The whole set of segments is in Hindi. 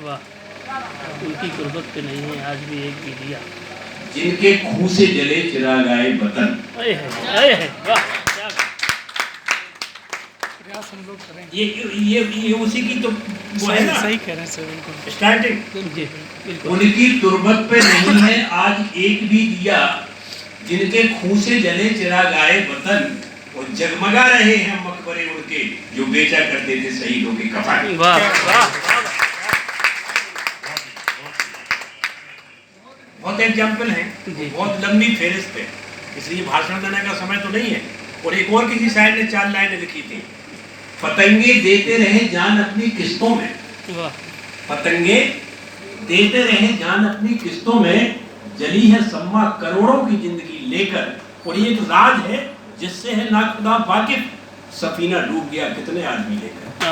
वाह, उनकी गुर्बत पे नहीं है आज भी एक भी दिया। जिनके खूह से जले चिराग आए वतन। वाह, क्या प्रयास हम लोग करें। ये उसी की तो वो है ना, सही कह रहे हैं सर, बिल्कुल स्टार्टिंग। जी, बिल्कुल। उनकी तुरबत पे नहीं है आज एक भी दिया, जिनके खूह से जले चिराग आए वतन, और जगमगा रहे हैं मकबरे उनके जो बेचा करते थे शहीदों के कफन। वाह वाह, बहुत एग्जाम्पल हैं, बहुत लंबी फेरिस्त है, इसलिए भाषण देने का समय तो नहीं है। और एक और किसी शायर ने 4 लाइनें लिखी थी, पतंगे देते रहे जान अपनी किस्तों में। वाह, पतंगे देते रहे जान अपनी किस्तों में, जली है सम्मा करोड़ों की जिंदगी लेकर। और ये एक राज है जिससे है ना खुदा वाकिफ, सफीना डूब गया कितने आदमी लेकर।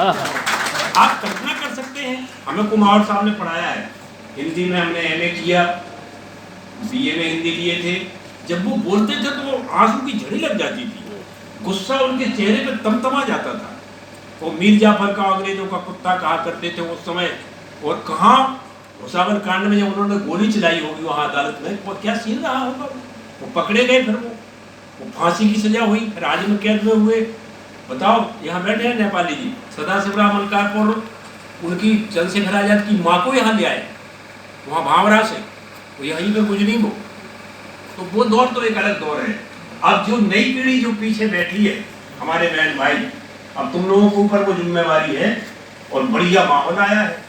आप कल्पना कर सकते हैं, हमें कुमार साहब ने पढ़ाया है, हिंदी में हमने MA किया, BA में हिंदी लिए थे। जब वो बोलते थे तो आंसू की झड़ी लग जाती थी, गुस्सा उनके चेहरे पे तमतमा जाता था। वो मीर जाफर का अंग्रेजों का कुत्ता कहा करते थे उस समय। और कहाँ भुसावल कांड में जब उन्होंने गोली चलाई होगी वहाँ अदालत में, वो क्या सीन रहा होगा। वो पकड़े गए, फिर वो फांसी की सजा हुई, फिर आजीवन कैद में हुए। बताओ, यहाँ बैठे हैं नेपाली जी, सदाशिवराव मलकारपुर, उनकी चंद्रशेखर आजाद की माँ को यहाँ ले आए, वहाँ भावरा से, वो यहीं पे गुजरी वो। तो वो दौर तो एक अलग दौर है। अब जो नई पीढ़ी जो पीछे बैठी है, हमारे बहन भाई, अब तुम लोगों के ऊपर वो जिम्मेवारी है, और बढ़िया माहौल आया है।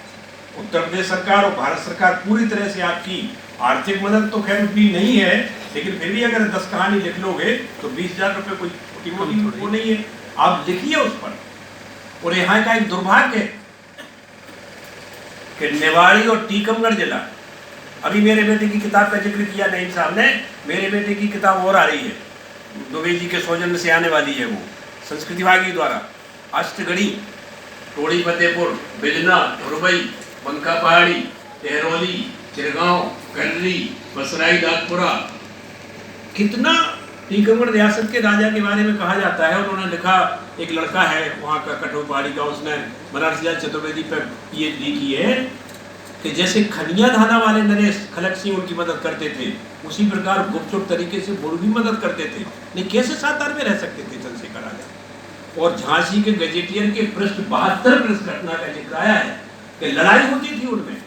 उत्तर प्रदेश सरकार और भारत सरकार पूरी तरह से आपकी आर्थिक मदद तो खैर उतनी नहीं है, लेकिन फिर भी अगर 10 कहानी लिख लोगे तो 20,000 रुपये कोई छोटी मोटी वो नहीं है, आप लिखिए उस पर। और यहाँ का एक दुर्भाग्य है कि नेवाड़ी और टीकमगढ़ जिला, अभी मेरे बेटे की किताब का जिक्र किया नईम साहब ने, मेरे बेटे की किताब और आ रही है, दुबे जी के सौजन्य से आने वाली है, वो संस्कृति विभाग द्वारा। अष्टगढ़ी, टोड़ी फतेहपुर, बिजना, रुबई, बंका पहाड़ी, तेहरोली, चिरगांव, कलरी, बसराई, दातपुरा, कितना टीकमगढ़ रियासत के राजा के बारे में कहा जाता है। उन्होंने लिखा, एक लड़का है वहाँ का कठोर पहाड़ी का, उसने बनारस चतुर्वेदी पर PhD की है, कि जैसे खनिया धाना वाले नरेश खलक सिंह उनकी मदद करते थे, उसी प्रकार गुपचुप तरीके से वो भी मदद करते थे। नहीं, कैसे सातार में रह सकते थे चंद्रशेखर आजाद। और झांसी के गजेटियर के पृष्ठ 72 पृष्ठ घटना का जिक्र आया है कि लड़ाई होती थी उनमें।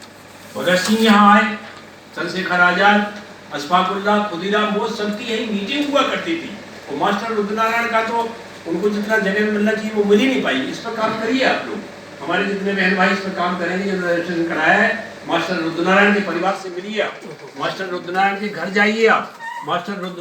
भगत सिंह यहाँ आए, चंद्रशेखर आजाद, अशफाकुल्लाह, खुदीराम, वो सबकी यही मीटिंग हुआ करती थी। और मास्टर रुद्रनारायण का तो उनको जितना जगह मिलना चाहिए वो मिल ही नहीं पाई। इस पर काम करिए आप लोग, हमारे जितने बहन भाई इस पर काम करेंगे, जो रजिस्ट्रेशन कराया है, मास्टर रुद्रनारायण के परिवार से मिलिए आप, मास्टर रुद्रनारायण के घर जाइए आप, मास्टर रुद्र